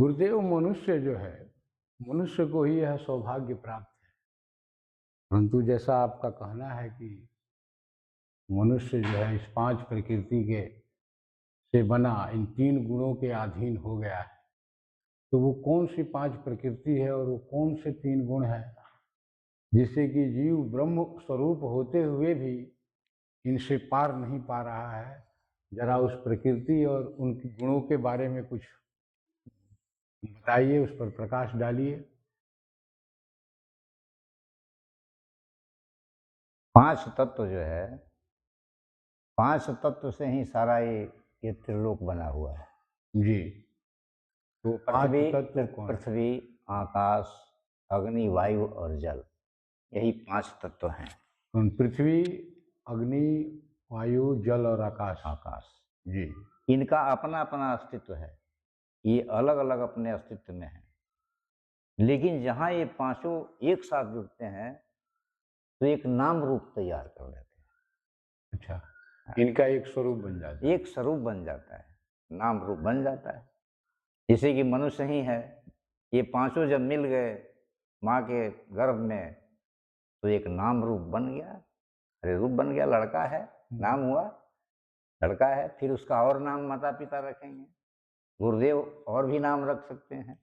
गुरुदेव मनुष्य जो है, मनुष्य को ही यह सौभाग्य प्राप्त है। परंतु जैसा आपका कहना है कि मनुष्य जो है इस 5 प्रकृति के से बना इन 3 गुणों के अधीन हो गया है। तो वो कौन-सी 5 प्रकृति है और वो कौन से 3 गुण हैं, जिससे कि जीव ब्रह्म स्वरूप होते हुए भी इनसे पार नहीं पा रहा है? ज़रा उस प्रकृति और उनके गुणों के बारे में कुछ बताइए, उस पर प्रकाश डालिए। 5 तत्व जो है, 5 तत्व से ही सारा ये त्रिलोक बना हुआ है। जी, तो 5 पृथ्वी तत्व कौन? पृथ्वी, आकाश, अग्नि, वायु और जल, यही 5 तत्व हैं। कौन? पृथ्वी, अग्नि, वायु, जल और आकाश। आकाश, जी। इनका अपना-अपना अस्तित्व है। ये अलग-अलग अपने अस्तित्व में हैं। लेकिन जहाँ ये पाँचों एक साथ जुड़ते हैं, तो एक नाम रूप तैयार कर लेते हैं। अच्छा, इनका एक स्वरूप बन जाता है। एक स्वरूप बन जाता है, नाम रूप बन जाता है। जैसे कि मनुष्य ही है, ये पाँचों जब मिल गए माँ के गर्भ में, तो एक नाम रूप बन गया। अरे रूप बन गया, लड़का है, नाम हुआ लड़का है। फिर उसका और नाम माता पिता रखेंगे, गुरुदेव और भी नाम रख सकते हैं।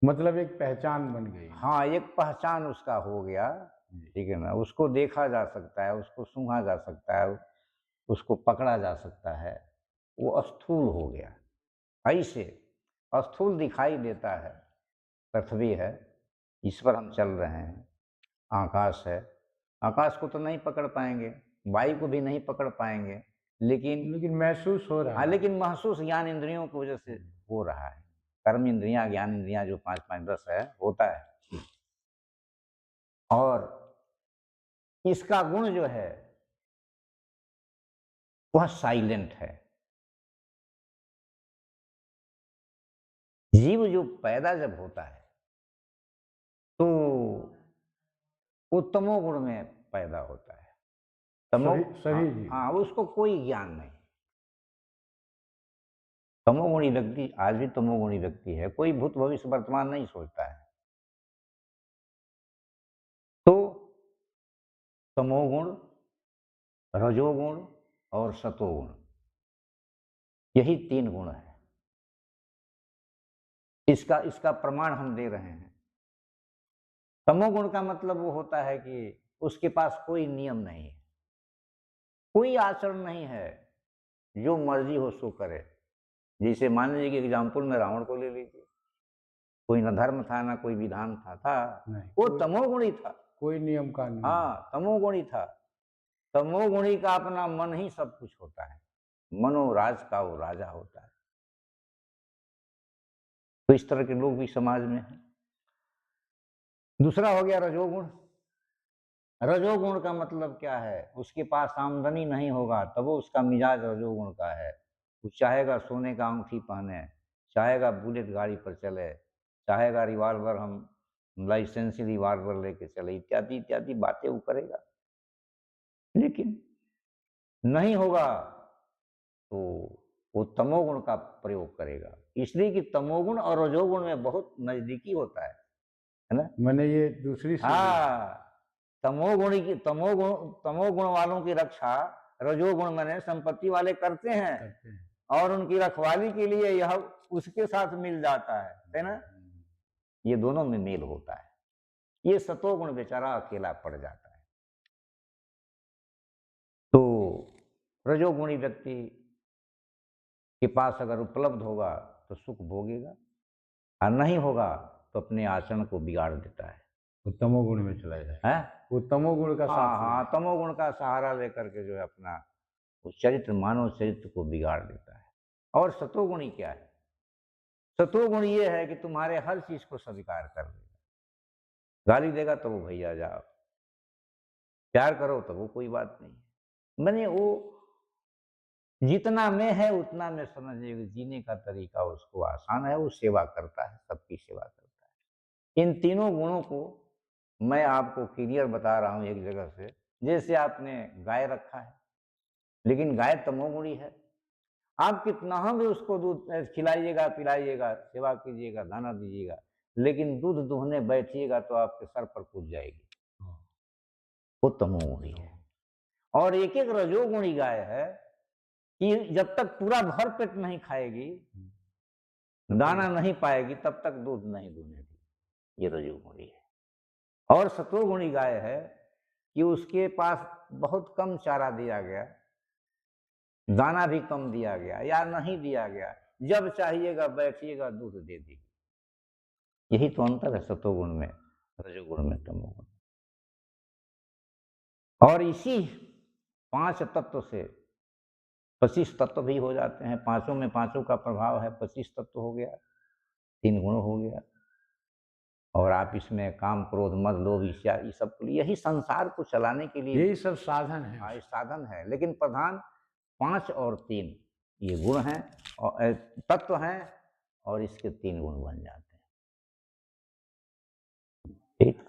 मतलब एक पहचान बन गई। हाँ, एक पहचान उसका हो गया, ठीक है ना। उसको देखा जा सकता है, उसको सूंघा जा सकता है, उसको पकड़ा जा सकता है। वो स्थूल हो गया। ऐसे स्थूल दिखाई देता है। पृथ्वी है, इस पर हम चल रहे हैं। आकाश है, आकाश को तो नहीं पकड़ पाएंगे, वायु को भी नहीं पकड़ पाएंगे, लेकिन महसूस हो रहा हाँ, है। लेकिन महसूस ज्ञान इंद्रियों की वजह से हो रहा है। कर्म इंद्रियां, ज्ञान इंद्रियां जो 5 10 है, होता है। और इसका गुण जो है वह साइलेंट है। जीव जो पैदा जब होता है, तो वो तमोगुण में पैदा होता है। सही जी। हाँ, उसको कोई ज्ञान नहीं। तमोगुणी व्यक्ति आज भी तमोगुणी व्यक्ति है, कोई भूत भविष्य वर्तमान नहीं सोचता है। तो तमोगुण, रजोगुण और सतोगुण, यही 3 गुण है। इसका प्रमाण हम दे रहे हैं। तमोगुण का मतलब वो होता है कि उसके पास कोई नियम नहीं है, कोई आचरण नहीं है, जो मर्जी हो सो करे। जैसे मान लीजिए कि एग्जाम्पल में रावण को ले लीजिए, कोई न धर्म था, ना कोई विधान था नहीं, वो तमोगुणी था। कोई नियम का नहीं। हाँ, तमोगुणी था। तमोगुणी का अपना मन ही सब कुछ होता है। मनोराज का वो राजा होता है। तो इस तरह के लोग भी समाज में हैं। दूसरा हो गया रजोगुण। रजोगुण का मतलब क्या है? उसके पास आमदनी नहीं होगा तब वो उसका मिजाज रजोगुण का है। वो चाहेगा सोने का अंगूठी पहने, चाहेगा बुलेट गाड़ी पर चले, चाहेगा रिवॉल्वर, हम लाइसेंसी रिवॉल्वर लेके चले, इत्यादि इत्यादि बातें वो करेगा। लेकिन नहीं होगा तो वो तमोगुण का प्रयोग करेगा। इसलिए कि तमोगुण और रजोगुण में बहुत नजदीकी होता है ना। मैंने ये दूसरी हाँ, तमोगुण वालों की रक्षा रजोगुण मैंने संपत्ति वाले करते हैं, और उनकी रखवाली के लिए यह उसके साथ मिल जाता है ना। ये दोनों में मेल होता है। ये सतोगुण बेचारा अकेला पड़ जाता है। तो रजोगुणी व्यक्ति के पास अगर उपलब्ध होगा तो सुख भोगेगा, और नहीं होगा तो अपने आचरण को बिगाड़ देता है। वो तमोगुण में चला जाए है? वो तमोगुण का साथ। हाँ, तमोगुण का सहारा लेकर के जो है अपना उस चरित्र, मानव चरित्र को बिगाड़ देता है। और सतोगुणी क्या है? सतोगुण ये है कि तुम्हारे हर चीज को स्वीकार कर लेगा। गाली देगा तो वो भैया जाओ, प्यार करो तो वो कोई बात नहीं। मैंने वो जितना में है उतना में समझिए, जीने का तरीका उसको आसान है। वो सेवा करता है, सबकी सेवा करता है। इन तीनों गुणों को मैं आपको क्लियर बता रहा हूं एक जगह से। जैसे आपने गाय रखा है, लेकिन गाय तमोगुणी है। आप कितना भी उसको दूध खिलाइएगा, पिलाइएगा, सेवा कीजिएगा, दाना दीजिएगा, लेकिन दूध दूहने बैठिएगा तो आपके सर पर कूद जाएगी। वो तमोगुणी है। और एक एक रजोगुणी गाय है कि जब तक पूरा भर पेट नहीं खाएगी, दाना नहीं पाएगी, तब तक दूध नहीं दूहेगी। ये रजोगुणी है। और सतोगुणी गाय है कि उसके पास बहुत कम चारा दिया गया, दाना भी कम दिया गया या नहीं दिया गया, जब चाहिएगा बैठिएगा दूध दे देगी। यही तो अंतर है सतोगुण में, रजोगुण में, तमोगुण। और इसी 5 तत्व से 25 तत्व भी हो जाते हैं। पांचों में पांचों का प्रभाव है, 25 तत्व हो गया, 3 गुण हो गया। और आप इसमें काम, क्रोध, मद, लोभ, ईर्ष्या, ये सब, यही संसार को चलाने के लिए, यही सब साधन है। हाँ, ये साधन है। लेकिन प्रधान 5 और 3 ये गुण हैं और तत्व हैं, और इसके 3 गुण बन जाते हैं। ठीक।